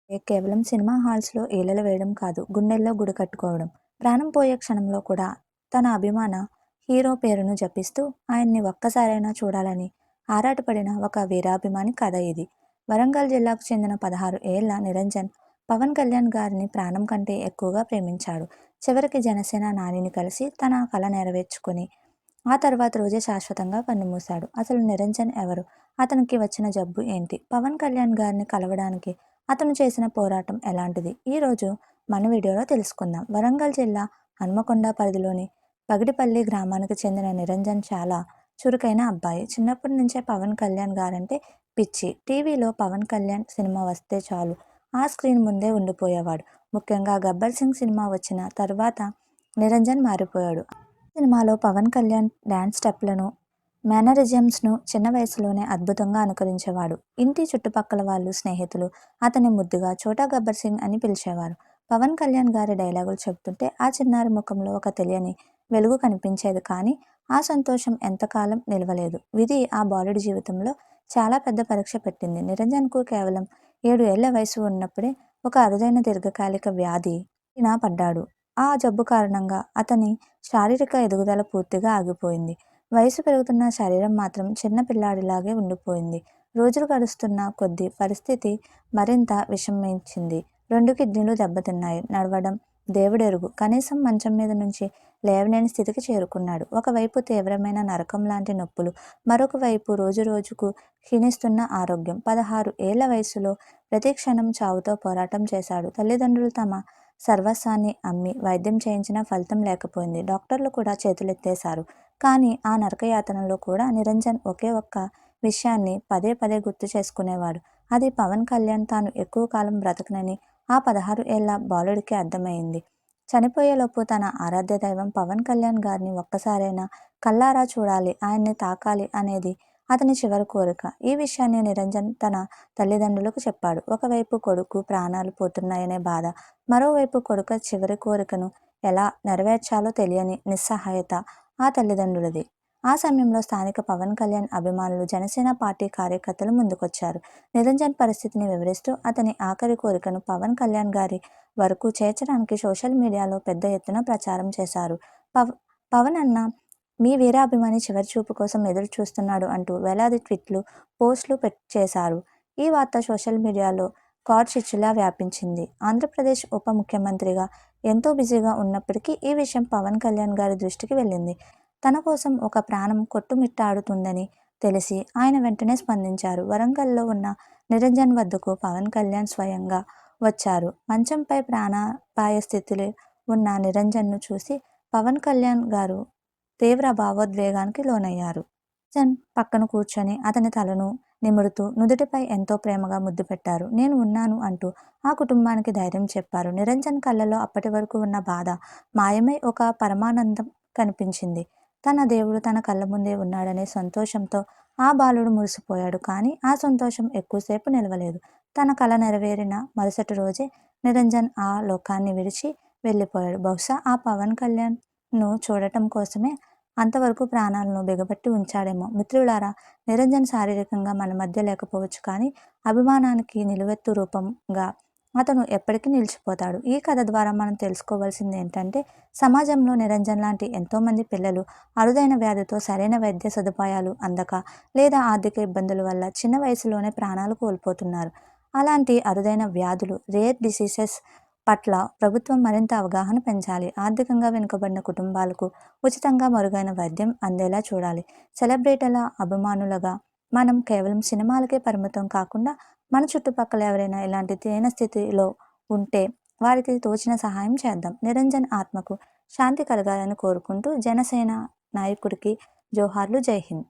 కేవలం సినిమా హాల్స్‌లో ఈలలు వేయడం కాదు, గుండెల్లో గుడి కట్టుకోవడం. ప్రాణం పోయే క్షణంలో కూడా తన అభిమాన హీరో పేరును జపిస్తూ ఆయన్ని ఒక్కసారైనా చూడాలని ఆరాటపడిన ఒక వీరాభిమాని కథ ఇది. వరంగల్ జిల్లాకు చెందిన 16 ఏళ్ల నిరంజన్ పవన్ కళ్యాణ్ గారిని ప్రాణం కంటే ఎక్కువగా ప్రేమించాడు. చివరికి జనసేన నానిని కలిసి తన కల నెరవేర్చుకొని ఆ తర్వాత రోజే శాశ్వతంగా కన్నుమూశాడు. అసలు నిరంజన్ ఎవరు? అతనికి వచ్చిన జబ్బు ఏంటి? పవన్ కళ్యాణ్ గారిని కలవడానికి అతను చేసిన పోరాటం ఎలాంటిది? ఈరోజు మన వీడియోలో తెలుసుకుందాం. వరంగల్ జిల్లా హన్మకొండ పరిధిలోని పగిడిపల్లి గ్రామానికి చెందిన నిరంజన్ చాలా చురుకైన అబ్బాయి. చిన్నప్పటి నుంచే పవన్ కళ్యాణ్ గారంటే పిచ్చి. టీవీలో పవన్ కళ్యాణ్ సినిమా వస్తే చాలు ఆ స్క్రీన్ ముందే ఉండిపోయేవాడు. ముఖ్యంగా గబ్బర్ సింగ్ సినిమా వచ్చిన తర్వాత నిరంజన్ మారిపోయాడు. సినిమాలో పవన్ కళ్యాణ్ డ్యాన్స్ స్టెప్లను, మేనరిజమ్స్ను చిన్న వయసులోనే అద్భుతంగా అనుకరించేవాడు. ఇంటి చుట్టుపక్కల వాళ్ళు, స్నేహితులు అతన్ని ముద్దుగా చోటా గబ్బర్ సింగ్ అని పిలిచేవారు. పవన్ కళ్యాణ్ గారి డైలాగులు చెబుతుంటే ఆ చిన్నారి ముఖంలో ఒక తెలియని వెలుగు కనిపించేది. కానీ ఆ సంతోషం ఎంతకాలం నిలవలేదు. విధి ఆ బాలుడి జీవితంలో చాలా పెద్ద పరీక్ష పెట్టింది. నిరంజన్కు కేవలం 7 ఏళ్ల వయసు ఉన్నప్పుడే ఒక అరుదైన దీర్ఘకాలిక వ్యాధి పడ్డాడు. ఆ జబ్బు కారణంగా అతని శారీరక ఎదుగుదల పూర్తిగా ఆగిపోయింది. వయసు పెరుగుతున్న శరీరం మాత్రం చిన్న పిల్లాడిలాగే ఉండిపోయింది. రోజులు గడుస్తున్న కొద్దీ పరిస్థితి మరింత విషమించింది. 2 కిడ్నీలు దెబ్బతిన్నాయి. నడవడం దేవుడెరుగు. కనీసం మంచం మీద నుంచి లేవలేని స్థితికి చేరుకున్నాడు. ఒకవైపు తీవ్రమైన నరకం లాంటి నొప్పులు, మరొక వైపు రోజురోజుకు క్షీణిస్తున్న ఆరోగ్యం. 16 ఏళ్ల వయసులో ప్రతి క్షణం చావుతో పోరాటం చేశాడు. తల్లిదండ్రులు తమ సర్వస్వాన్ని అమ్మి వైద్యం చేయించినా ఫలితం లేకపోయింది. డాక్టర్లు కూడా చేతులెత్తేశారు. కానీ ఆ నరకయాతనలో కూడా నిరంజన్ ఒకే ఒక్క విషయాన్ని పదే పదే గుర్తు చేసుకునేవాడు. అది పవన్ కళ్యాణ్ తాను ఎక్కువ కాలం బ్రతకనని ఆ 16 ఏళ్ల బాలుడికి అర్థమైంది. చనిపోయేలోపు తన ఆరాధ్య దైవం పవన్ కళ్యాణ్ గారిని ఒక్కసారైనా కళ్ళారా చూడాలి, ఆయన్ని తాకాలి అనేది అతని చివరి కోరిక. ఈ విషయాన్ని నిరంజన్ తన తల్లిదండ్రులకు చెప్పాడు. ఒకవైపు కొడుకు ప్రాణాలు పోతున్నాయనే బాధ, మరోవైపు కొడుకు చివరి కోరికను ఎలా నెరవేర్చాలో తెలియని నిస్సహాయత ఆ తల్లిదండ్రులది. ఆ సమయంలో స్థానిక పవన్ కళ్యాణ్ అభిమానులు, జనసేన పార్టీ కార్యకర్తలు ముందుకొచ్చారు. నిరంజన్ పరిస్థితిని వివరిస్తూ అతని ఆఖరి కోరికను పవన్ కళ్యాణ్ గారి వరకు చేర్చడానికి సోషల్ మీడియాలో పెద్ద ఎత్తున ప్రచారం చేశారు. పవన్ అన్న మీ వీరాభిమాని చివరి చూపు కోసం ఎదురు చూస్తున్నాడు అంటూ వేలాది ట్వీట్లు, పోస్టులు చేశారు. ఈ వార్త సోషల్ మీడియాలో కార్చిచ్చులా వ్యాపించింది. ఆంధ్రప్రదేశ్ ఉప ముఖ్యమంత్రిగా ఎంతో బిజీగా ఉన్నప్పటికీ ఈ విషయం పవన్ కళ్యాణ్ గారి దృష్టికి వెళ్ళింది. తన కోసం ఒక ప్రాణం కొట్టుమిట్టాడుతుందని తెలిసి ఆయన వెంటనే స్పందించారు. వరంగల్లో ఉన్న నిరంజన్ వద్దకు పవన్ కళ్యాణ్ స్వయంగా వచ్చారు. మంచంపై ప్రాణాపాయ స్థితిలో ఉన్న నిరంజన్ను చూసి పవన్ కళ్యాణ్ గారు తీవ్ర భావోద్వేగానికి లోనయ్యారు. నిరంజన్ పక్కన కూర్చొని అతని తలను నిమురుతూ నుదుటిపై ఎంతో ప్రేమగా ముద్దు పెట్టారు. నేను ఉన్నాను అంటూ ఆ కుటుంబానికి ధైర్యం చెప్పారు. నిరంజన్ కళ్ళలో అప్పటి వరకు ఉన్న బాధ మాయమై ఒక పరమానందం కనిపించింది. తన దేవుడు తన కళ్ళ ముందే ఉన్నాడనే సంతోషంతో ఆ బాలుడు మురిసిపోయాడు. కానీ ఆ సంతోషం ఎక్కువసేపు నిలవలేదు. తన కల నెరవేరిన మరుసటి రోజే నిరంజన్ ఆ లోకాన్ని విడిచి వెళ్ళిపోయాడు. బహుశా ఆ పవన్ కళ్యాణ్ను చూడటం కోసమే అంతవరకు ప్రాణాలను బిగబట్టి ఉంచాడేమో. మిత్రులారా, నిరంజన్ శారీరకంగా మన మధ్య లేకపోవచ్చు, కానీ అభిమానానికి నిలువెత్తు రూపంగా అతను ఎప్పటికీ నిలిచిపోతాడు. ఈ కథ ద్వారా మనం తెలుసుకోవాల్సింది ఏంటంటే, సమాజంలో నిరంజన్ లాంటి ఎంతోమంది పిల్లలు అరుదైన వ్యాధితో సరైన వైద్య సదుపాయాలు అందక లేదా ఆర్థిక ఇబ్బందుల వల్ల చిన్న వయసులోనే ప్రాణాలు కోల్పోతున్నారు. అలాంటి అరుదైన వ్యాధులు, రేర్ డిసీజెస్ పట్ల ప్రభుత్వం మరింత అవగాహన పెంచాలి. ఆర్థికంగా వెనుకబడిన కుటుంబాలకు ఉచితంగా మెరుగైన వైద్యం అందేలా చూడాలి. సెలబ్రిటీల అభిమానులుగా మనం కేవలం సినిమాలకే పరిమితం కాకుండా మన చుట్టుపక్కల ఎవరైనా ఇలాంటి దీన స్థితిలో ఉంటే వారికి తోచిన సహాయం చేద్దాం. నిరంజన్ ఆత్మకు శాంతి కలగాలని కోరుకుంటూ జనసేన నాయకుడికి జోహార్లు. జై హింద్.